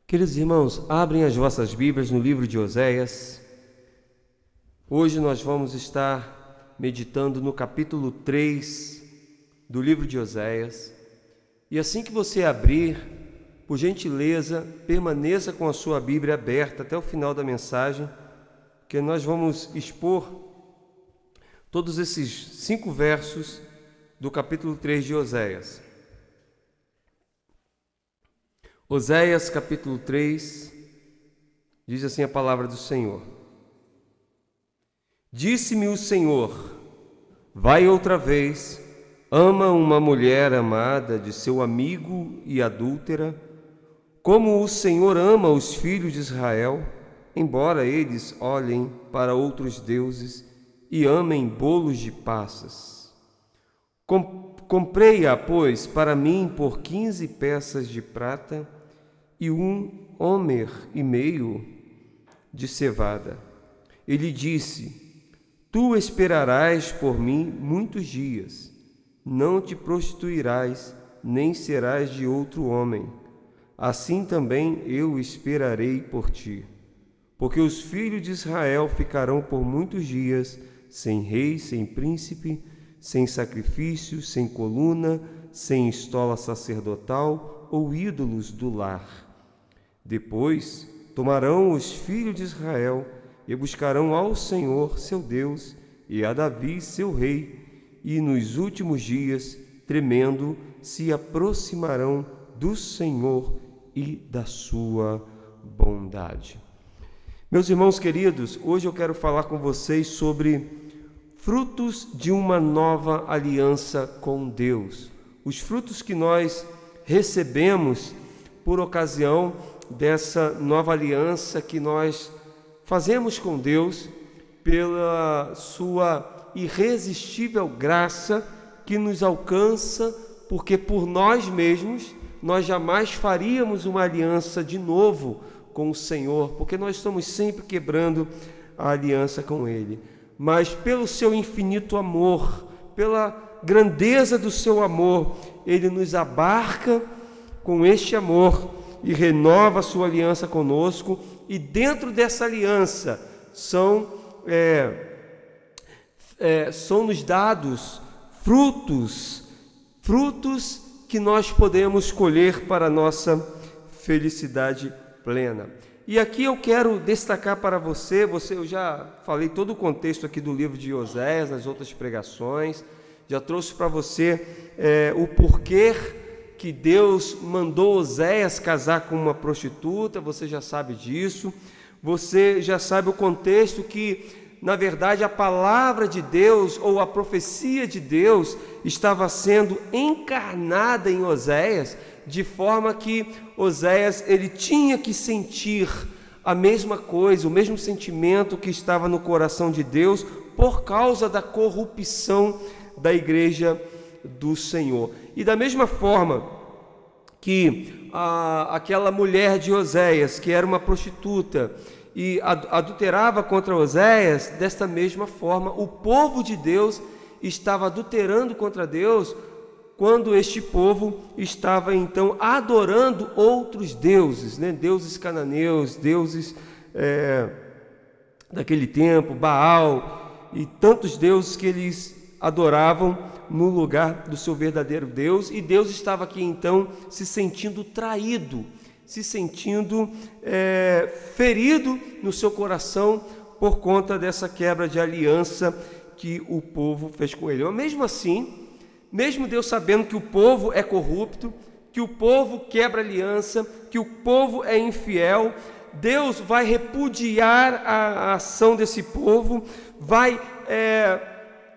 Queridos irmãos, abrem as vossas Bíblias no livro de Oséias. Hoje nós vamos estar meditando no capítulo 3 do livro de Oséias. E assim que você abrir, por gentileza, permaneça com a sua Bíblia aberta até o final da mensagem, que nós vamos expor todos esses 5 versos do capítulo 3 de Oséias. Oséias capítulo 3, diz assim a palavra do Senhor: Disse-me o Senhor, vai outra vez, ama uma mulher amada de seu amigo e adúltera, como o Senhor ama os filhos de Israel, embora eles olhem para outros deuses e amem bolos de passas. Comprei-a, pois, para mim por 15 peças de prata e 1 homer e meio de cevada. Ele disse: Tu esperarás por mim muitos dias, não te prostituirás, nem serás de outro homem. Assim também eu esperarei por ti. Porque os filhos de Israel ficarão por muitos dias sem rei, sem príncipe, sem sacrifício, sem coluna, sem estola sacerdotal ou ídolos do lar. Depois tomarão os filhos de Israel e buscarão ao Senhor seu Deus e a Davi seu rei, e nos últimos dias, tremendo, se aproximarão do Senhor e da sua bondade. Meus irmãos queridos, hoje eu quero falar com vocês sobre frutos de uma nova aliança com Deus. Os frutos que nós recebemos por ocasião dessa nova aliança que nós fazemos com Deus, pela sua irresistível graça que nos alcança, porque por nós mesmos nós jamais faríamos uma aliança de novo com o Senhor, porque nós estamos sempre quebrando a aliança com Ele. Mas pelo seu infinito amor, pela grandeza do seu amor, Ele nos abarca com este amor e renova a sua aliança conosco, e dentro dessa aliança são-nos dados frutos que nós podemos colher para a nossa felicidade plena. E aqui eu quero destacar para você, eu já falei todo o contexto aqui do livro de Oséias, nas outras pregações, já trouxe para você o porquê que Deus mandou Oséias casar com uma prostituta, você já sabe disso. Você já sabe o contexto que, na verdade, a palavra de Deus ou a profecia de Deus estava sendo encarnada em Oséias, de forma que Oséias ele tinha que sentir a mesma coisa, o mesmo sentimento que estava no coração de Deus por causa da corrupção da igreja do Senhor. E da mesma forma que aquela mulher de Oséias, que era uma prostituta e adulterava contra Oséias, desta mesma forma o povo de Deus estava adulterando contra Deus, quando este povo estava então adorando outros deuses, deuses cananeus, deuses daquele tempo, Baal e tantos deuses que eles adoravam no lugar do seu verdadeiro Deus. E Deus estava aqui então se sentindo traído, se sentindo ferido no seu coração por conta dessa quebra de aliança que o povo fez com ele. Mas mesmo assim, mesmo Deus sabendo que o povo é corrupto, que o povo quebra aliança, que o povo é infiel, Deus vai repudiar a ação desse povo, vai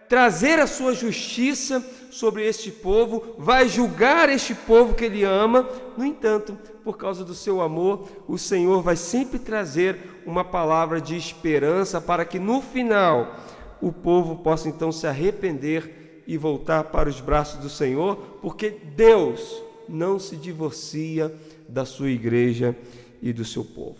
trazer a sua justiça sobre este povo, vai julgar este povo que Ele ama. No entanto, por causa do seu amor, o Senhor vai sempre trazer uma palavra de esperança para que no final o povo possa então se arrepender e voltar para os braços do Senhor, porque Deus não se divorcia da sua igreja e do seu povo.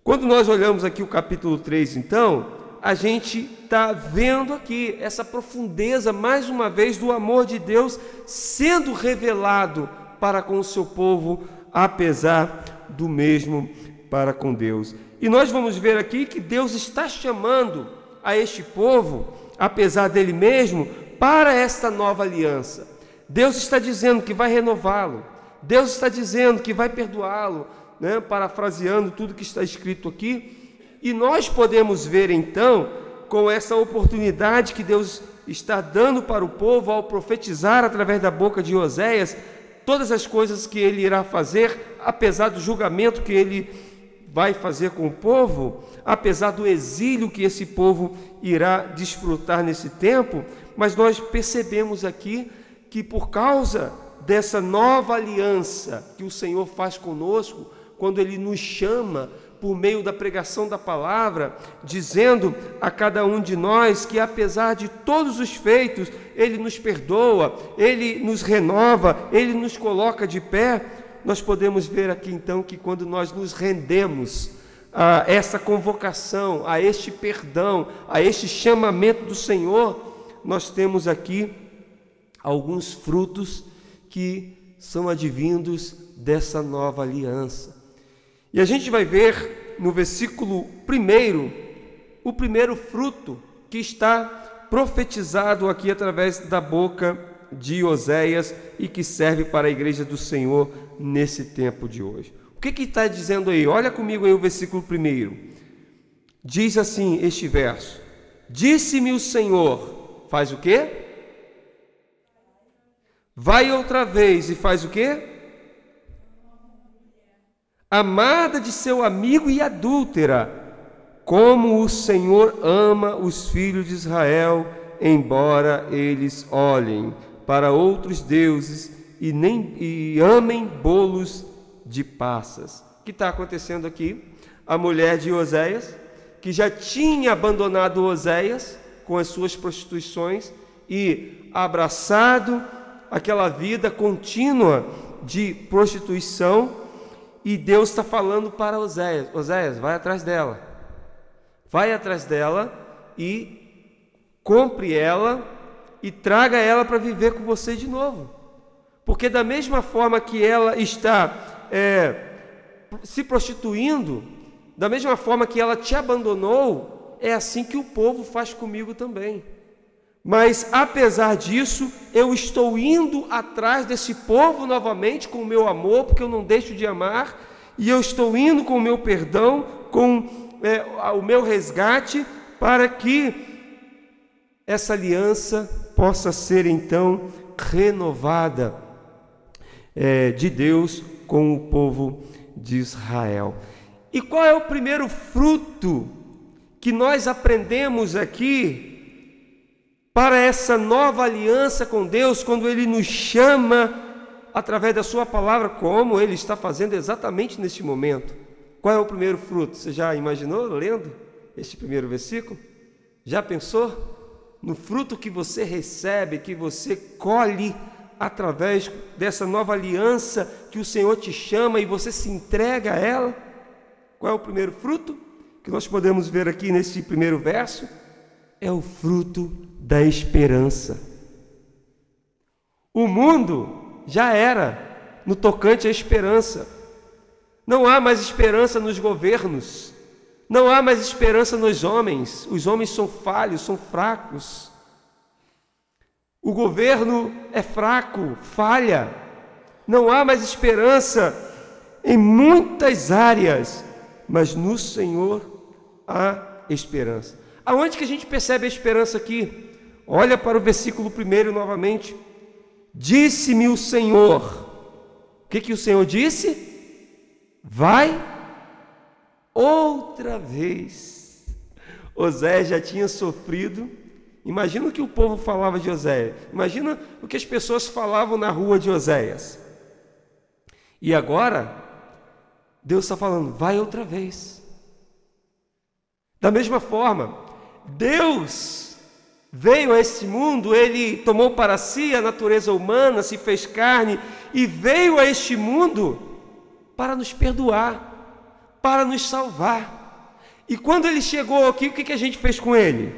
Quando nós olhamos aqui o capítulo 3, então, a gente está vendo aqui essa profundeza, mais uma vez, do amor de Deus sendo revelado para com o seu povo, apesar do mesmo para com Deus. E nós vamos ver aqui que Deus está chamando a este povo, apesar dele mesmo, para esta nova aliança. Deus está dizendo que vai renová-lo. Deus está dizendo que vai perdoá-lo, né? Parafraseando tudo que está escrito aqui. E nós podemos ver então, com essa oportunidade que Deus está dando para o povo ao profetizar através da boca de Oséias, todas as coisas que ele irá fazer, apesar do julgamento que ele vai fazer com o povo, apesar do exílio que esse povo irá desfrutar nesse tempo, mas nós percebemos aqui que por causa dessa nova aliança que o Senhor faz conosco, quando Ele nos chama por meio da pregação da palavra, dizendo a cada um de nós que apesar de todos os feitos, Ele nos perdoa, Ele nos renova, Ele nos coloca de pé. Nós podemos ver aqui então que quando nós nos rendemos a essa convocação, a este perdão, a este chamamento do Senhor, nós temos aqui alguns frutos que são advindos dessa nova aliança. E a gente vai ver no versículo 1, o primeiro fruto que está profetizado aqui através da boca de Oséias e que serve para a igreja do Senhor nesse tempo de hoje. O que está dizendo aí? Olha comigo aí o versículo 1. Diz assim este verso: disse-me o Senhor, faz o quê? Vai outra vez e faz o quê? Amada de seu amigo e adúltera, como o Senhor ama os filhos de Israel, embora eles olhem para outros deuses e amem bolos de passas. O que está acontecendo aqui? A mulher de Oséias, que já tinha abandonado Oséias com as suas prostituições e abraçado aquela vida contínua de prostituição, e Deus está falando para Oséias: Oséias, vai atrás dela, e compre ela e traga ela para viver com você de novo, porque da mesma forma que ela está se prostituindo, da mesma forma que ela te abandonou, é assim que o povo faz comigo também. Mas apesar disso, eu estou indo atrás desse povo novamente com o meu amor, porque eu não deixo de amar, e eu estou indo com o meu perdão, com o meu resgate, para que essa aliança possa ser então renovada de Deus com o povo de Israel. E qual é o primeiro fruto que nós aprendemos aqui para essa nova aliança com Deus, quando Ele nos chama através da sua palavra, como Ele está fazendo exatamente neste momento? Qual é o primeiro fruto? Você já imaginou lendo este primeiro versículo? Já pensou no fruto que você recebe, que você colhe através dessa nova aliança que o Senhor te chama e você se entrega a ela? Qual é o primeiro fruto que nós podemos ver aqui nesse primeiro verso? É o fruto da esperança. O mundo já era no tocante à esperança. Não há mais esperança nos governos, não há mais esperança nos homens. Os homens são falhos, são fracos. O governo é fraco, falha. Não há mais esperança em muitas áreas, mas no Senhor há esperança. Aonde que a gente percebe a esperança aqui? Olha para o versículo 1 novamente. Disse-me o Senhor. O que o Senhor disse? Vai outra vez. Oséias já tinha sofrido. Imagina o que o povo falava de Oséias. Imagina o que as pessoas falavam na rua de Oséias. E agora, Deus está falando: vai outra vez. Da mesma forma, Deus veio a este mundo, ele tomou para si a natureza humana, se fez carne e veio a este mundo para nos perdoar, para nos salvar. E quando ele chegou aqui, o que a gente fez com ele?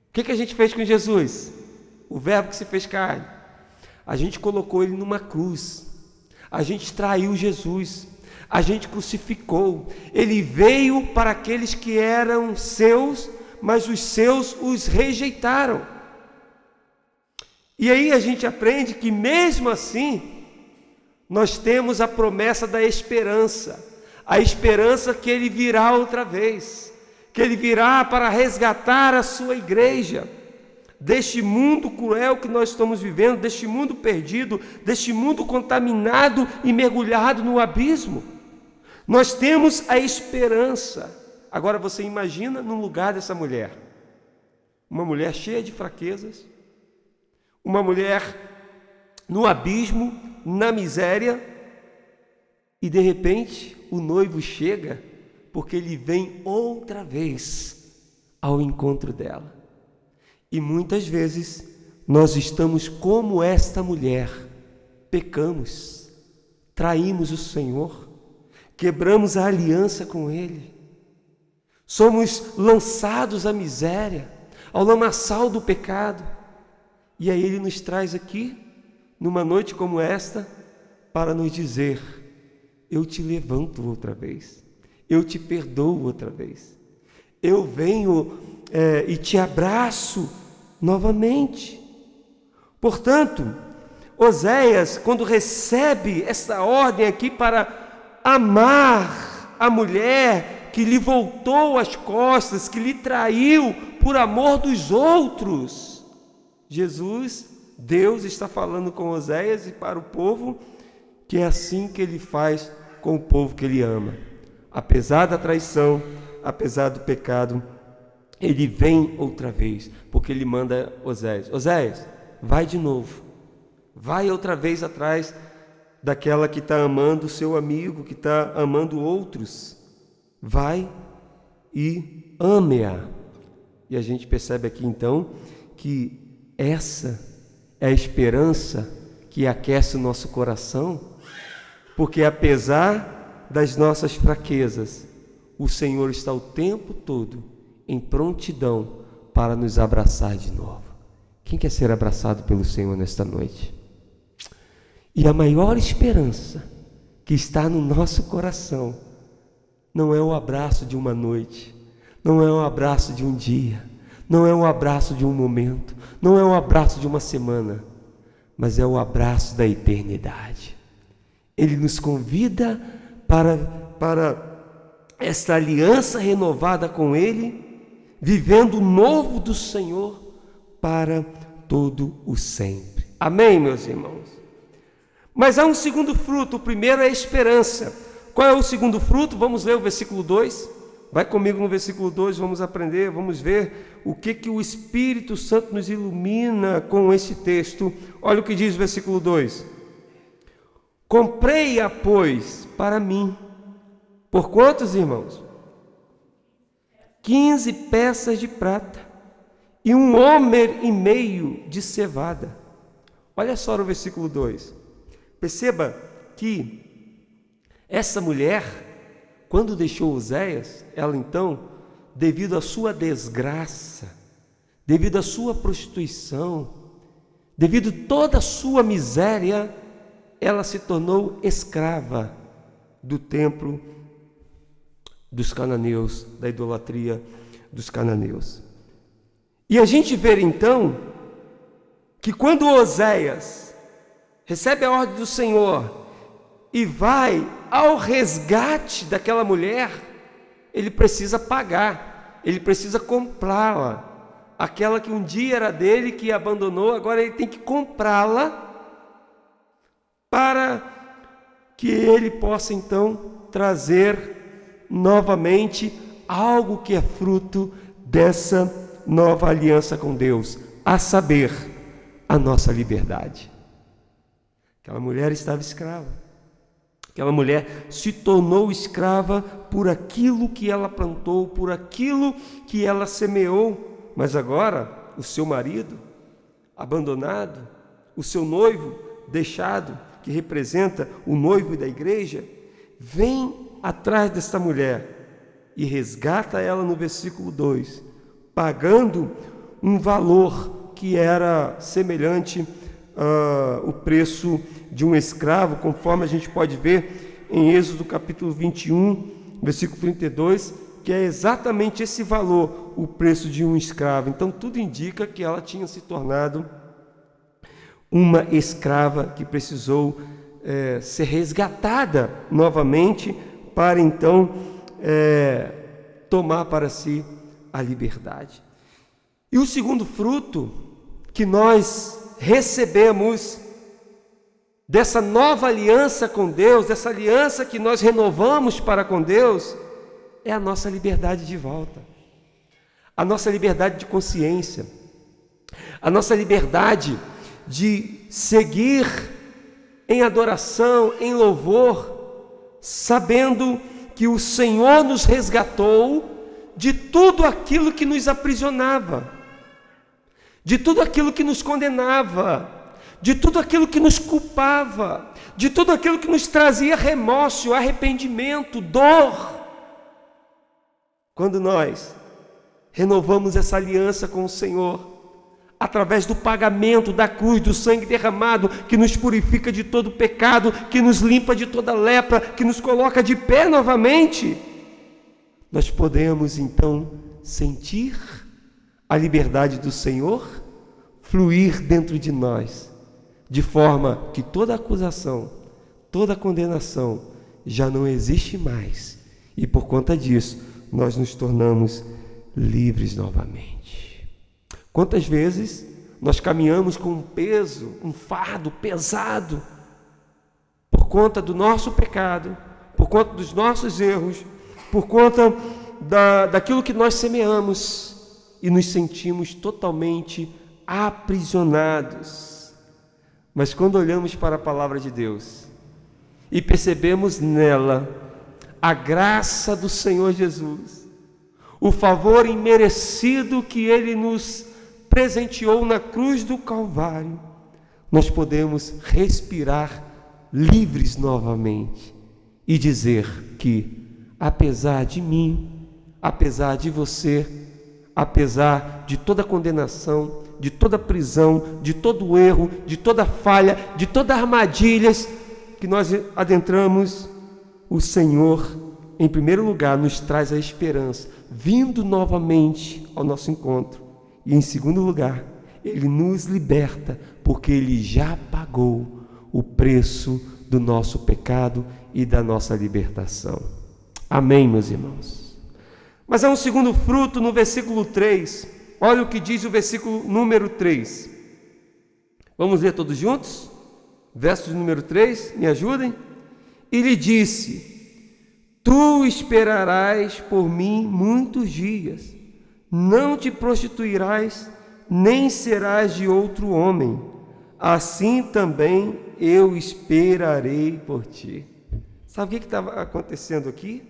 O que a gente fez com Jesus? O Verbo que se fez carne. A gente colocou ele numa cruz, a gente traiu Jesus, a gente crucificou. Ele veio para aqueles que eram seus, mas os seus os rejeitaram. E aí a gente aprende que mesmo assim, nós temos a promessa da esperança, a esperança que ele virá outra vez, que ele virá para resgatar a sua igreja, deste mundo cruel que nós estamos vivendo, deste mundo perdido, deste mundo contaminado e mergulhado no abismo. Nós temos a esperança. Agora você imagina no lugar dessa mulher, uma mulher cheia de fraquezas, uma mulher no abismo, na miséria, e de repente o noivo chega, porque ele vem outra vez ao encontro dela. E muitas vezes nós estamos como esta mulher, pecamos, traímos o Senhor, quebramos a aliança com Ele, somos lançados à miséria, ao lamaçal do pecado, e aí Ele nos traz aqui, numa noite como esta, para nos dizer: eu te levanto outra vez, eu te perdoo outra vez, eu venho e te abraço novamente. Portanto, Oséias, quando recebe essa ordem aqui para amar a mulher que lhe voltou as costas, que lhe traiu por amor dos outros, Jesus, Deus está falando com Oséias e para o povo que é assim que ele faz com o povo que ele ama. Apesar da traição, apesar do pecado, ele vem outra vez, porque ele manda Oséias: Oséias, vai de novo, vai outra vez atrás daquela que está amando o seu amigo, que está amando outros, vai e ame-a. E a gente percebe aqui então que essa é a esperança que aquece o nosso coração, porque apesar das nossas fraquezas, o Senhor está o tempo todo em prontidão para nos abraçar de novo. Quem quer ser abraçado pelo Senhor nesta noite? E a maior esperança que está no nosso coração não é o abraço de uma noite, não é o abraço de um dia, não é o abraço de um momento, não é o abraço de uma semana, mas é o abraço da eternidade. Ele nos convida para esta aliança renovada com Ele, vivendo o novo do Senhor para todo o sempre. Amém, meus irmãos? Mas há um segundo fruto. O primeiro é a esperança. Qual é o segundo fruto? Vamos ler o versículo 2. Vai comigo no versículo 2, vamos aprender, vamos ver o que o Espírito Santo nos ilumina com esse texto. Olha o que diz o versículo 2. Comprei-a, pois, para mim. Por quantos, irmãos? 15 peças de prata e 1 homer e meio de cevada. Olha só o versículo 2. Perceba que essa mulher, quando deixou Oséias, ela então, devido à sua desgraça, devido à sua prostituição, devido a toda a sua miséria, ela se tornou escrava do templo dos cananeus, da idolatria dos cananeus. E a gente vê então que quando Oséias recebe a ordem do Senhor e vai ao resgate daquela mulher, ele precisa pagar, ele precisa comprá-la. Aquela que um dia era dele, que abandonou, agora ele tem que comprá-la para que ele possa então trazer novamente algo que é fruto dessa nova aliança com Deus, a saber, a nossa liberdade. Aquela mulher estava escrava, aquela mulher se tornou escrava por aquilo que ela plantou, por aquilo que ela semeou, mas agora o seu marido abandonado, o seu noivo deixado, que representa o noivo da igreja, vem atrás desta mulher e resgata ela no versículo 2, pagando um valor que era semelhante ao preço de um escravo, conforme a gente pode ver em Êxodo capítulo 21, versículo 32, que é exatamente esse valor, o preço de um escravo. Então tudo indica que ela tinha se tornado uma escrava que precisou ser resgatada novamente para então tomar para si a liberdade. E o segundo fruto que nós recebemos dessa nova aliança com Deus, dessa aliança que nós renovamos para com Deus, é a nossa liberdade de volta, a nossa liberdade de consciência, a nossa liberdade de seguir em adoração, em louvor, sabendo que o Senhor nos resgatou de tudo aquilo que nos aprisionava, de tudo aquilo que nos condenava, de tudo aquilo que nos culpava, de tudo aquilo que nos trazia remorso, arrependimento, dor. Quando nós renovamos essa aliança com o Senhor, através do pagamento da cruz, do sangue derramado, que nos purifica de todo pecado, que nos limpa de toda lepra, que nos coloca de pé novamente, nós podemos então sentir a liberdade do Senhor fluir dentro de nós, de forma que toda acusação, toda condenação já não existe mais, e por conta disso nós nos tornamos livres novamente. Quantas vezes nós caminhamos com um peso, um fardo pesado, por conta do nosso pecado, por conta dos nossos erros, por conta daquilo que nós semeamos, e nos sentimos totalmente aprisionados. Mas quando olhamos para a palavra de Deus e percebemos nela a graça do Senhor Jesus, o favor imerecido que Ele nos presenteou na cruz do Calvário, nós podemos respirar livres novamente e dizer que, apesar de mim, apesar de você, apesar de toda condenação, de toda prisão, de todo erro, de toda falha, de todas armadilhas que nós adentramos, o Senhor, em primeiro lugar, nos traz a esperança, vindo novamente ao nosso encontro. E em segundo lugar, Ele nos liberta, porque Ele já pagou o preço do nosso pecado e da nossa libertação. Amém, meus irmãos? Mas há um segundo fruto no versículo 3. Olha o que diz o versículo número 3. Vamos ler todos juntos? Verso número 3, me ajudem? E lhe disse: tu esperarás por mim muitos dias, não te prostituirás, nem serás de outro homem, assim também eu esperarei por ti. Sabe o que estava acontecendo aqui?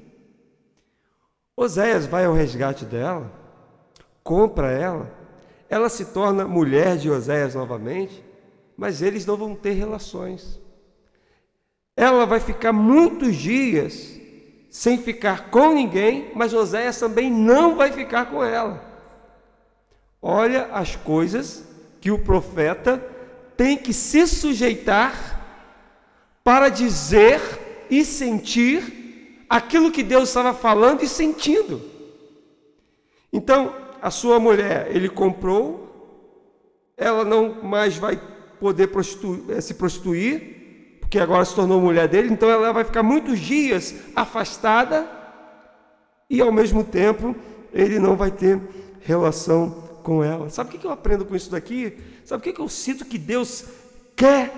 Oséias vai ao resgate dela, compra ela se torna mulher de Oséias novamente, mas eles não vão ter relações. Ela vai ficar muitos dias sem ficar com ninguém, mas Oséias também não vai ficar com ela. Olha as coisas que o profeta tem que se sujeitar para dizer e sentir aquilo que Deus estava falando e sentindo. Então, a sua mulher, ele comprou, ela não mais vai poder se prostituir, porque agora se tornou mulher dele, então ela vai ficar muitos dias afastada e ao mesmo tempo ele não vai ter relação com ela. Sabe o que eu aprendo com isso daqui? Sabe o que eu sinto que Deus quer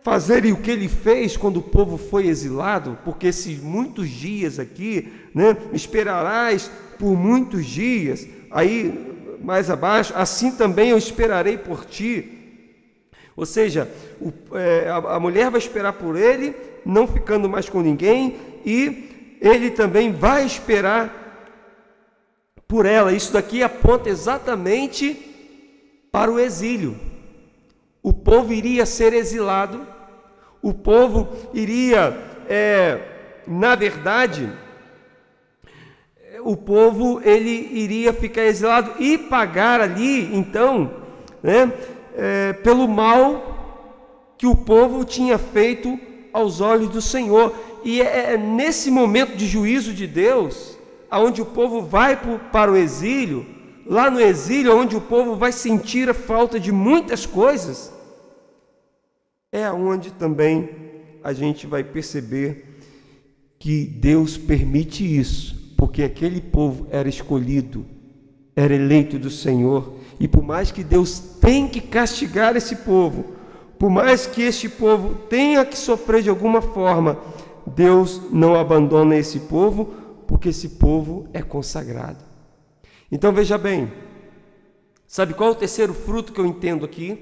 fazer e o que Ele fez quando o povo foi exilado? Porque esses muitos dias aqui, né, esperarás por muitos dias, aí mais abaixo, assim também eu esperarei por ti. Ou seja, a mulher vai esperar por ele, não ficando mais com ninguém, e ele também vai esperar por ela. Isso daqui aponta exatamente para o exílio. O povo iria ser exilado, o povo iria, na verdade, o povo ele iria ficar exilado e pagar ali, então, pelo mal que o povo tinha feito aos olhos do Senhor. E é nesse momento de juízo de Deus, aonde o povo vai para o exílio, lá no exílio, onde o povo vai sentir a falta de muitas coisas, é onde também a gente vai perceber que Deus permite isso, porque aquele povo era escolhido, era eleito do Senhor, e por mais que Deus tenha que castigar esse povo, por mais que este povo tenha que sofrer de alguma forma, Deus não abandona esse povo, porque esse povo é consagrado. Então veja bem, sabe qual é o terceiro fruto que eu entendo aqui,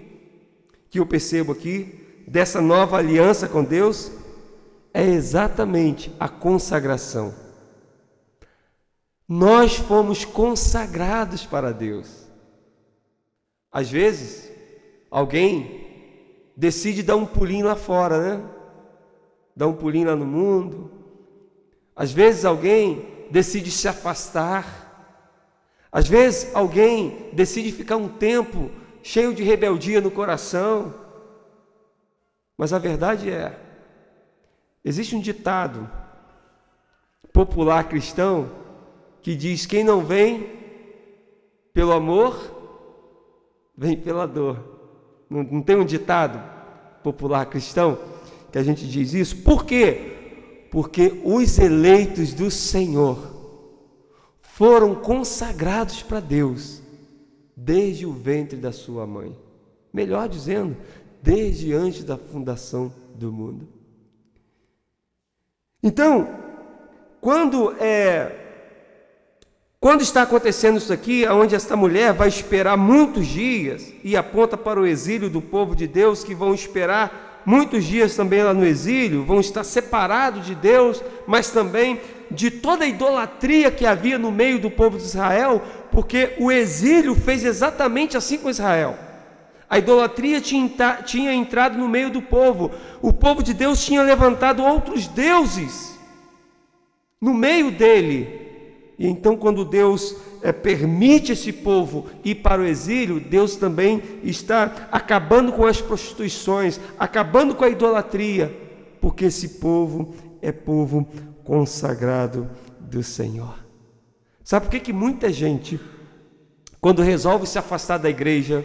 que eu percebo aqui, dessa nova aliança com Deus? É exatamente a consagração. Nós fomos consagrados para Deus. Às vezes, alguém decide dar um pulinho lá fora, né? Dar um pulinho lá no mundo. Às vezes alguém decide se afastar. Às vezes alguém decide ficar um tempo cheio de rebeldia no coração. Mas a verdade é, existe um ditado popular cristão que diz: quem não vem pelo amor, vem pela dor. Não tem um ditado popular cristão que a gente diz isso? Por quê? Porque os eleitos do Senhor foram consagrados para Deus desde o ventre da sua mãe. Melhor dizendo, desde antes da fundação do mundo. Então, quando está acontecendo isso aqui, onde esta mulher vai esperar muitos dias, e aponta para o exílio do povo de Deus, que vão esperar muitos dias também lá no exílio, vão estar separados de Deus, mas também de toda a idolatria que havia no meio do povo de Israel, porque o exílio fez exatamente assim com Israel. A idolatria tinha entrado no meio do povo, o povo de Deus tinha levantado outros deuses no meio dele. E então, quando Deus permite esse povo ir para o exílio, Deus também está acabando com as prostituições, acabando com a idolatria, porque esse povo é povo consagrado do Senhor. Sabe por que muita gente, quando resolve se afastar da igreja,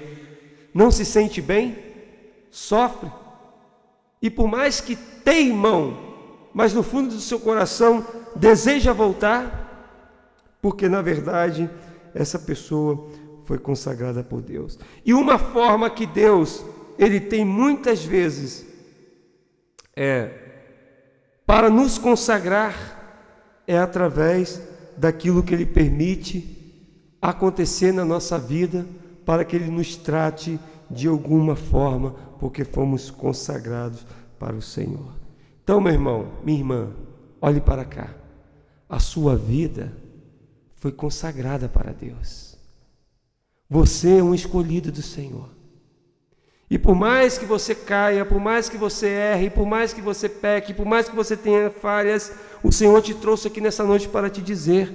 não se sente bem, sofre, e por mais que teimam, mas no fundo do seu coração deseja voltar? Porque na verdade essa pessoa foi consagrada por Deus. E uma forma que Deus, ele tem muitas vezes para nos consagrar, é através daquilo que ele permite acontecer na nossa vida, para que ele nos trate de alguma forma, porque fomos consagrados para o Senhor. Então, meu irmão, minha irmã, olhe para cá. A sua vida foi consagrada para Deus. Você é um escolhido do Senhor. E por mais que você caia, por mais que você erre, por mais que você peque, por mais que você tenha falhas, o Senhor te trouxe aqui nessa noite para te dizer: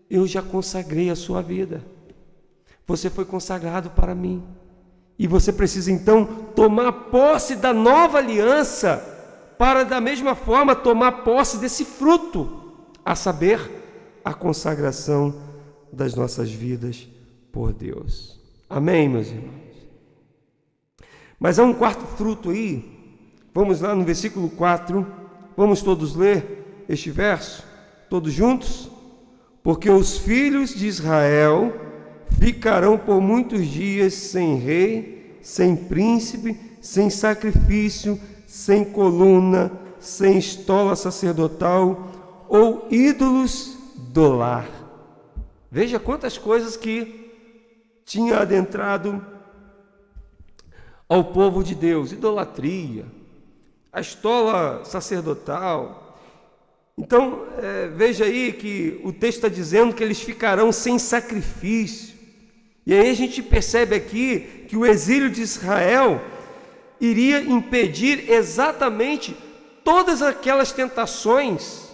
eu já consagrei a sua vida. Você foi consagrado para mim. E você precisa então tomar posse da nova aliança, para da mesma forma tomar posse desse fruto, a saber, a consagração das nossas vidas por Deus. Amém, meus irmãos? Mas há um quarto fruto aí. Vamos lá no versículo 4. Vamos todos ler este verso? Todos juntos? Porque os filhos de Israel ficarão por muitos dias sem rei, sem príncipe, sem sacrifício, sem coluna, sem estola sacerdotal ou ídolos do lar. Veja quantas coisas que tinha adentrado ao povo de Deus: idolatria, a estola sacerdotal, Então, veja aí que o texto está dizendo que eles ficarão sem sacrifício. E aí a gente percebe aqui que o exílio de Israel iria impedir exatamente todas aquelas tentações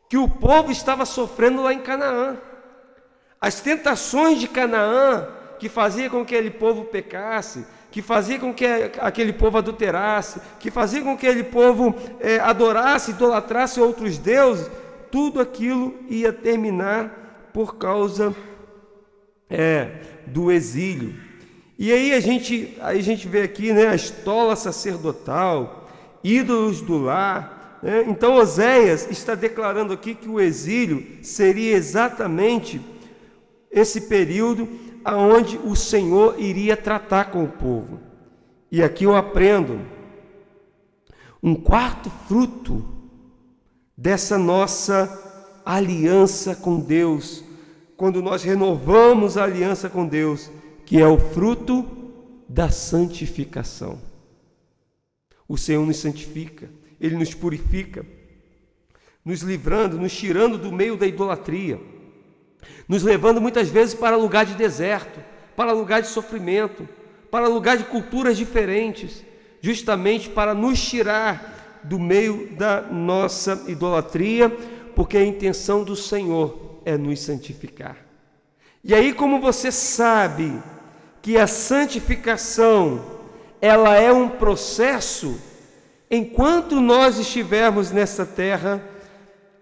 que o povo estava sofrendo lá em Canaã. As tentações de Canaã, que fazia com que aquele povo pecasse, que fazia com que aquele povo adulterasse, que fazia com que aquele povo adorasse, idolatrasse outros deuses, tudo aquilo ia terminar por causa do exílio. E aí a gente vê aqui, né, a estola sacerdotal, ídolos do lar, né? Então Oséias está declarando aqui que o exílio seria exatamente esse período aonde o Senhor iria tratar com o povo. E aqui eu aprendo um quarto fruto dessa nossa aliança com Deus, quando nós renovamos a aliança com Deus, que é o fruto da santificação. O Senhor nos santifica, Ele nos purifica, nos livrando, nos tirando do meio da idolatria, nos levando muitas vezes para lugar de deserto, para lugar de sofrimento, para lugar de culturas diferentes, justamente para nos tirar do meio da nossa idolatria, porque a intenção do Senhor é nos santificar. E aí, como você sabe que a santificação, ela é um processo, enquanto nós estivermos nessa terra,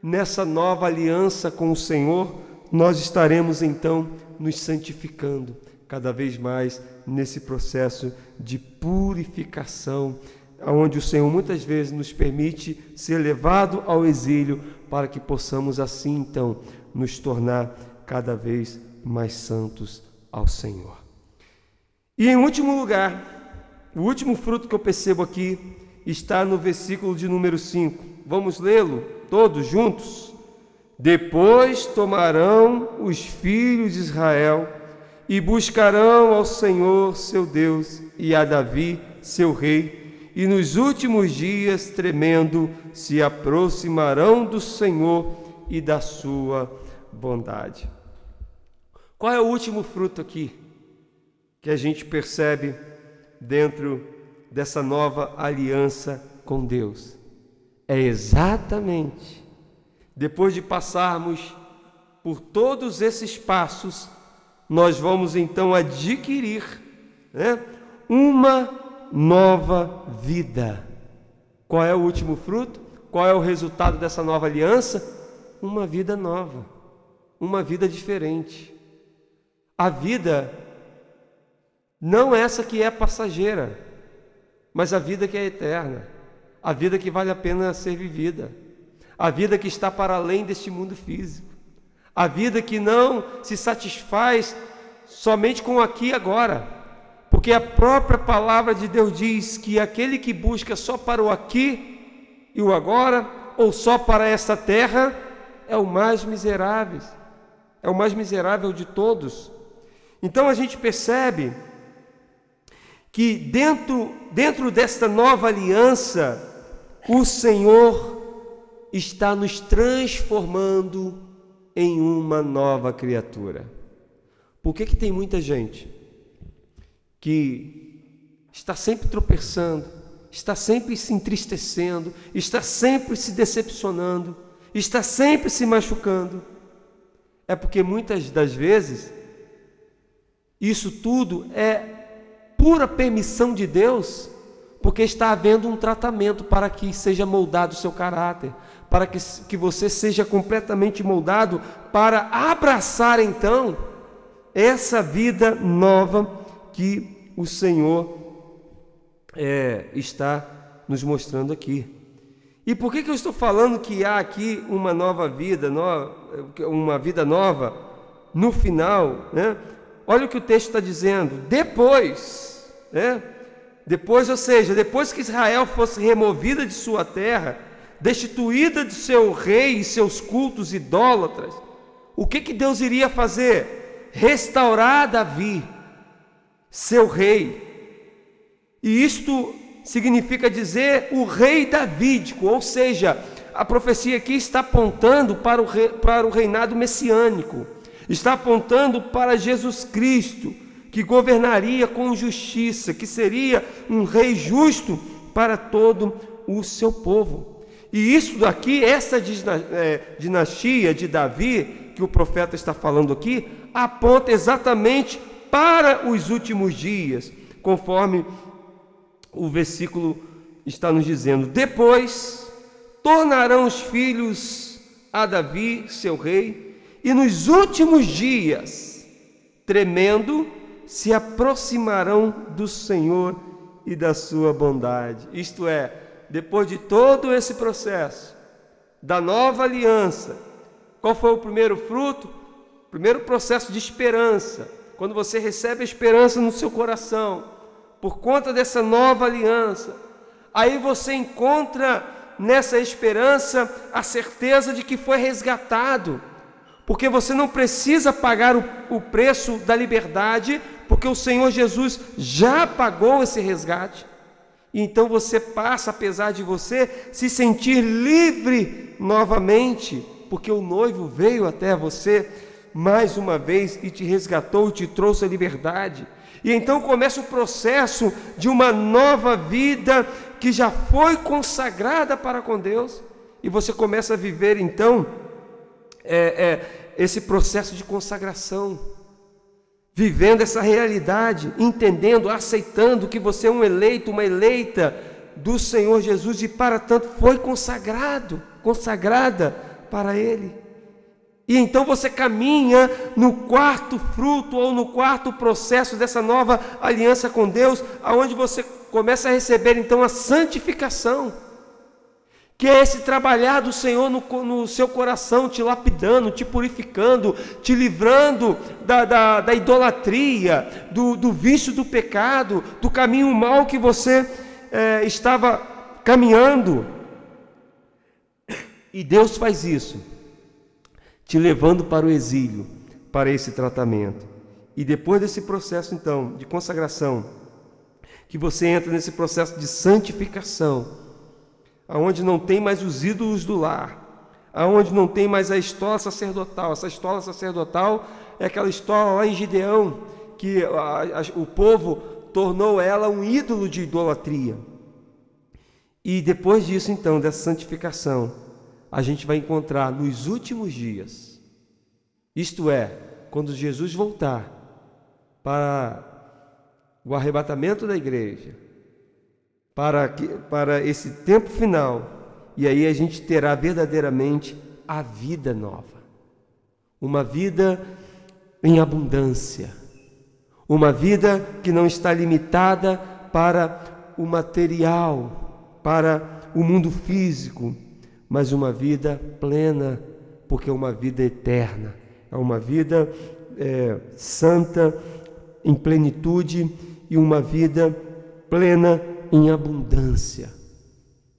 nessa nova aliança com o Senhor, nós estaremos então nos santificando cada vez mais nesse processo de purificação, onde o Senhor muitas vezes nos permite ser levado ao exílio, para que possamos assim então nos tornar cada vez mais santos ao Senhor. E em último lugar, o último fruto que eu percebo aqui está no versículo de número 5. Vamos lê-lo todos juntos? Depois tomarão os filhos de Israel e buscarão ao Senhor seu Deus e a Davi seu rei, e nos últimos dias, tremendo, se aproximarão do Senhor e da sua bondade. Qual é o último fruto aqui que a gente percebe dentro dessa nova aliança com Deus? É exatamente depois de passarmos por todos esses passos, nós vamos então adquirir, né, uma nova vida. Qual é o último fruto? Qual é o resultado dessa nova aliança? Uma vida nova, uma vida diferente. A vida não essa que é passageira, mas a vida que é eterna, a vida que vale a pena ser vivida, a vida que está para além deste mundo físico, a vida que não se satisfaz somente com o aqui e agora, porque a própria palavra de Deus diz que aquele que busca só para o aqui e o agora, ou só para essa terra, é o mais miserável, é o mais miserável de todos. Então a gente percebe que dentro desta nova aliança, o Senhor está nos transformando em uma nova criatura. Por que tem muita gente que está sempre tropeçando, está sempre se entristecendo, está sempre se decepcionando, está sempre se machucando? É porque muitas das vezes isso tudo é pura permissão de Deus, porque está havendo um tratamento para que seja moldado o seu caráter, para que você seja completamente moldado para abraçar então essa vida nova que o Senhor está nos mostrando aqui. E por que eu estou falando que há aqui uma nova vida, uma vida nova no final, né? Olha o que o texto está dizendo. Depois, né? Depois, ou seja, depois que Israel fosse removida de sua terra, destituída de seu rei e seus cultos idólatras, o que Deus iria fazer? Restaurar Davi, seu rei. E isto significa dizer o rei davídico, ou seja, A profecia aqui está apontando para o reinado messiânico, está apontando para Jesus Cristo, que governaria com justiça, que seria um rei justo para todo o seu povo. E isso daqui, essa dinastia de Davi, que o profeta está falando aqui, aponta exatamente para os últimos dias, conforme o versículo está nos dizendo: depois tornarão os filhos a Davi, seu rei, e nos últimos dias, tremendo, se aproximarão do Senhor e da sua bondade. Isto é, depois de todo esse processo da nova aliança, qual foi o primeiro fruto? O primeiro processo de esperança. Quando você recebe a esperança no seu coração, por conta dessa nova aliança, aí você encontra nessa esperança a certeza de que foi resgatado, porque você não precisa pagar o preço da liberdade, porque o Senhor Jesus já pagou esse resgate. E então você passa, apesar de você se sentir livre novamente, porque o noivo veio até você mais uma vez e te resgatou e te trouxe a liberdade. E então começa o processo de uma nova vida que já foi consagrada para com Deus, e você começa a viver então esse processo de consagração, vivendo essa realidade, entendendo, aceitando que você é um eleito, uma eleita do Senhor Jesus, e para tanto foi consagrada para Ele. E então você caminha no quarto fruto, ou no quarto processo dessa nova aliança com Deus, aonde você começa a receber então a santificação, que é esse trabalhar do Senhor no seu coração, te lapidando, te purificando, te livrando da idolatria, do vício do pecado, do caminho mau que você estava caminhando. E Deus faz isso, te levando para o exílio, para esse tratamento. E depois desse processo então de consagração, que você entra nesse processo de santificação, aonde não tem mais os ídolos do lar, aonde não tem mais a estola sacerdotal. Essa estola sacerdotal é aquela estola lá em Gideão, que o povo tornou ela um ídolo de idolatria. E depois disso então, dessa santificação, a gente vai encontrar nos últimos dias, isto é, quando Jesus voltar para o arrebatamento da igreja, para esse tempo final, e aí a gente terá verdadeiramente a vida nova, uma vida em abundância, uma vida que não está limitada para o material, para o mundo físico, mas uma vida plena, porque é uma vida eterna, é uma vida santa, em plenitude, e uma vida plena em abundância.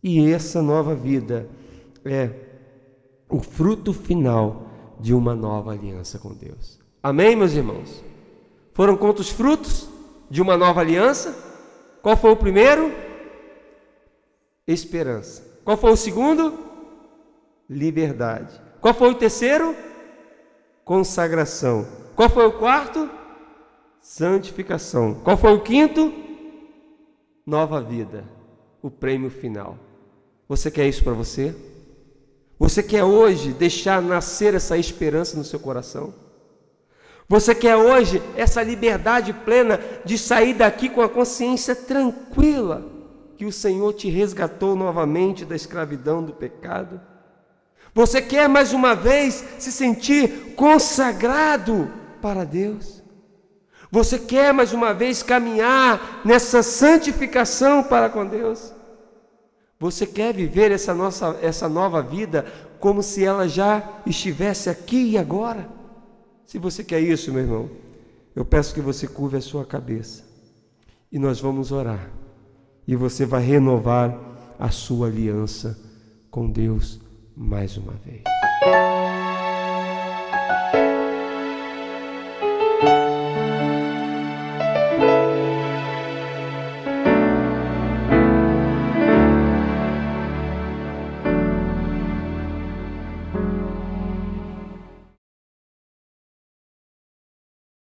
E essa nova vida é o fruto final de uma nova aliança com Deus. Amém, meus irmãos? Foram quantos frutos de uma nova aliança? Qual foi o primeiro? Esperança. Qual foi o segundo? Liberdade. Qual foi o terceiro? Consagração. Qual foi o quarto? Santificação. Qual foi o quinto? Nova vida, o prêmio final. Você quer isso para você? Você quer hoje deixar nascer essa esperança no seu coração? Você quer hoje essa liberdade plena de sair daqui com a consciência tranquila que o Senhor te resgatou novamente da escravidão do pecado? Você quer mais uma vez se sentir consagrado para Deus? Você quer mais uma vez caminhar nessa santificação para com Deus? Você quer viver essa nova vida como se ela já estivesse aqui e agora? Se você quer isso, meu irmão, eu peço que você curve a sua cabeça e nós vamos orar. E você vai renovar a sua aliança com Deus mais uma vez.